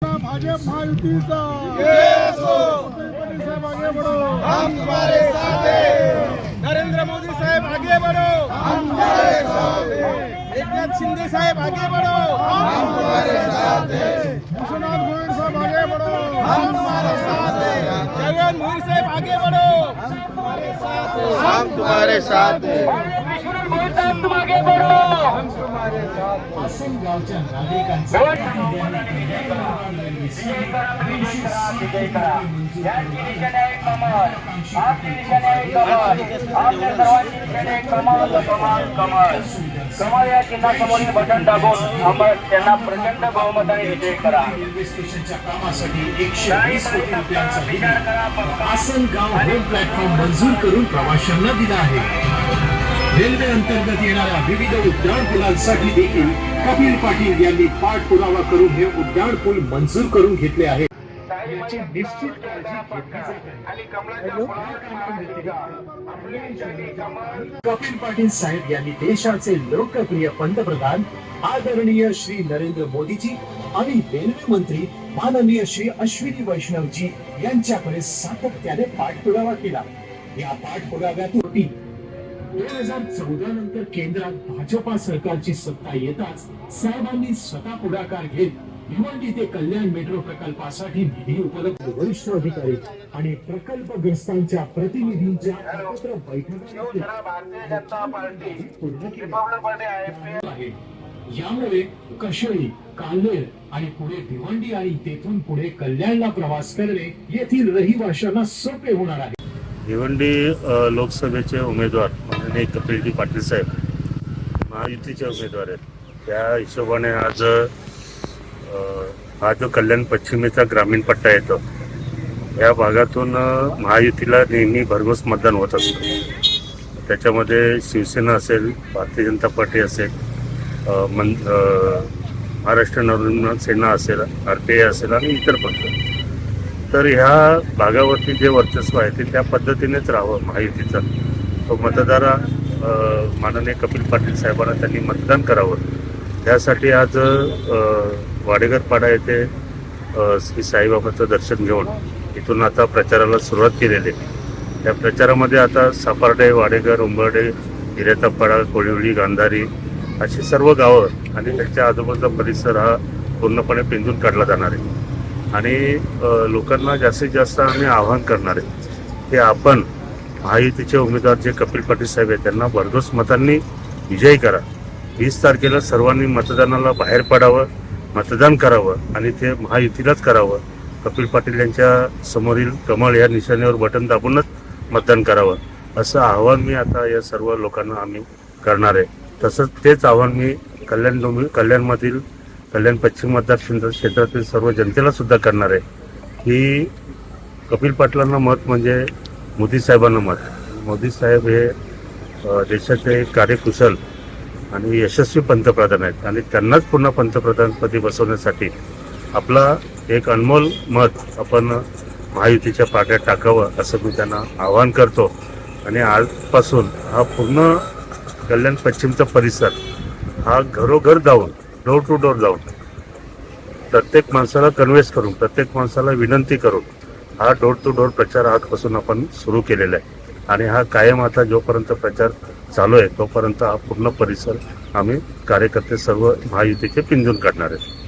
भाजप महायुतीचा साहेब आगे बढ़ो, हम तुम्हारे साथ हैं। नरेंद्र मोदी साहेब आगे बढ़ो, हम तुम्हारे साथ हैं। एकनाथ शिंदे साहेब आगे बढ़ो, हम तुम्हारे साथ हैं। विश्वनाथ गोयल साहब आगे बढ़ो, हम तुम्हारे साथ हैं। जगन मोहन साहेब आगे बढ़ो, हम तुम्हारे साथ हैं। तुम आगे बढ़ो। हम तुम्हारे साथ हैं। आसन गावच्या नागरिकांचा विजय करा। या दिशेने एक कमळ, आपल्या दिशेने एक कमळ, आपल्या सर्वांची दिशेने एक कमळ, कमळ. कमळ या चिन्हासमोरील बटन दाबून त्यांना प्रचंड बहुमताने विजय करा. रेल्वे स्टेशनच्या कामासाठी 120 कोटी रुपयांचा निधी आसन गाव होम प्लॅटफॉर्म मंजूर करून प्रवाशांना दिला आहे. रेल्वे अंतर्गत येणाऱ्या विविध उड्डाण पुलांसाठी देखील कपिल पाटील यांनी पाठपुरावा करून हे उड्डाण पूल मंजूर करून घेतले आहे. याची निश्चित काळजी घेतली जात आहे. कपिल पाटील साहेब यांनी देशाचे लोकप्रिय पंतप्रधान आदरणीय श्री नरेंद्र मोदीजी आणि रेल्वे मंत्री माननीय श्री अश्विनी वैष्णवजी यांच्याकडे सातत्याने पाठपुरावा केला. या पाठपुराव्यातून 2014 नंतर केंद्रात भाजपा सरकारची सत्ता येताच साहेबांनी स्वतः पुढाकार घेत भिवंडी ते कल्याण मेट्रो प्रकल्पासाठी निधी उपलब्ध वरिष्ठ अधिकारी आणि प्रकल्पग्रस्तांच्या प्रतिनिधींच्या एकत्र बैठका भारतीय जनता पार्टी पूर्ण केल्या रिपब्लिक पार्टी IFP आहे. यामुळे कशेळी, काल्हेर आणि पुढे भिवंडी आणि तेथून पुढे कल्याणला प्रवास करणे येथील रहिवाशांना सोपे होणार आहे. भिवंडी लोकसभेचे उमेदवार माननीय कपिलजी पाटील साहेब महायुतीचे उमेदवार आहेत. त्या हिशोबाने आज हा जो कल्याण पश्चिमेचा ग्रामीण पट्टा येतो या भागातून महायुतीला नेहमी भरघोस मतदान होत असतं. त्याच्यामध्ये शिवसेना असेल, भारतीय जनता पार्टी असेल, महाराष्ट्र नवनिर्माण सेना असेल, RPI असेल आणि इतर पक्ष. तर ह्या भागावरती जे वर्चस्व आहे ते त्या पद्धतीनेच राहावं महायुतीचं. तो मतदार माननीय कपिल पाटील साहेबांना त्यांनी मतदान करावं. त्यासाठी आज वाडेगर पाडा येथे श्री साईबाबांचं दर्शन घेऊन इथून आता प्रचाराला सुरुवात केलेली आहे. त्या प्रचारामध्ये आता सापार्डे, वाडेगर, उंबर्डे, हिरेतापाडा, कोळिवळी, गांधारी अशी सर्व गावं आणि त्यांच्या आजूबाजूचा परिसर हा पूर्णपणे पिंजून काढला जाणार आहे. आणि लोकांना जास्तीत जास्त आम्ही आवाहन करणार आहे की आपण महायुतीचे उमेदवार जे कपिल पाटील साहेब आहेत त्यांना भरघोस मतांनी विजयी करा. 20 तारखेला सर्वांनी मतदानाला बाहेर पडावं, मतदान करावं आणि ते महायुतीलाच करावं. कपिल पाटील यांच्या समोरील कमळ या निशाणीवर बटन दाबूनच मतदान करावं असं आवाहन मी आता या सर्व लोकांना आम्ही करणार आहे. तसंच तेच आवाहन मी कल्याणमधील कल्याण पश्चिम मतदार क्षेत्रातील सर्व जनतेला सुद्धा करणार आहे की कपिल पाटलांना मत म्हणजे मोदी साहेबांना मत. मोदी साहेब हे देशाचे कार्यकुशल आणि यशस्वी पंतप्रधान आहेत आणि त्यांनाच पुन्हा पंतप्रधानपदी बसवण्यासाठी आपला एक अनमोल मत आपण महायुतीच्या पाट्यात टाकावं असं मी त्यांना आवाहन करतो. आणि आजपासून हा पूर्ण कल्याण पश्चिमचा परिसर हा घरोघर जाऊन, डोर टू डोर जाऊन प्रत्येक माणसाला कन्व्हेन्स करून, प्रत्येक माणसाला विनंती करून हा डोर टू डोर प्रचार आजपासून आपण सुरू केलेला आहे. आणि हा कायम आता जोपर्यंत प्रचार चालू आहे तोपर्यंत हा पूर्ण परिसर आम्ही कार्यकर्ते सर्व महायुतीचे पिंजून काढणार आहेत.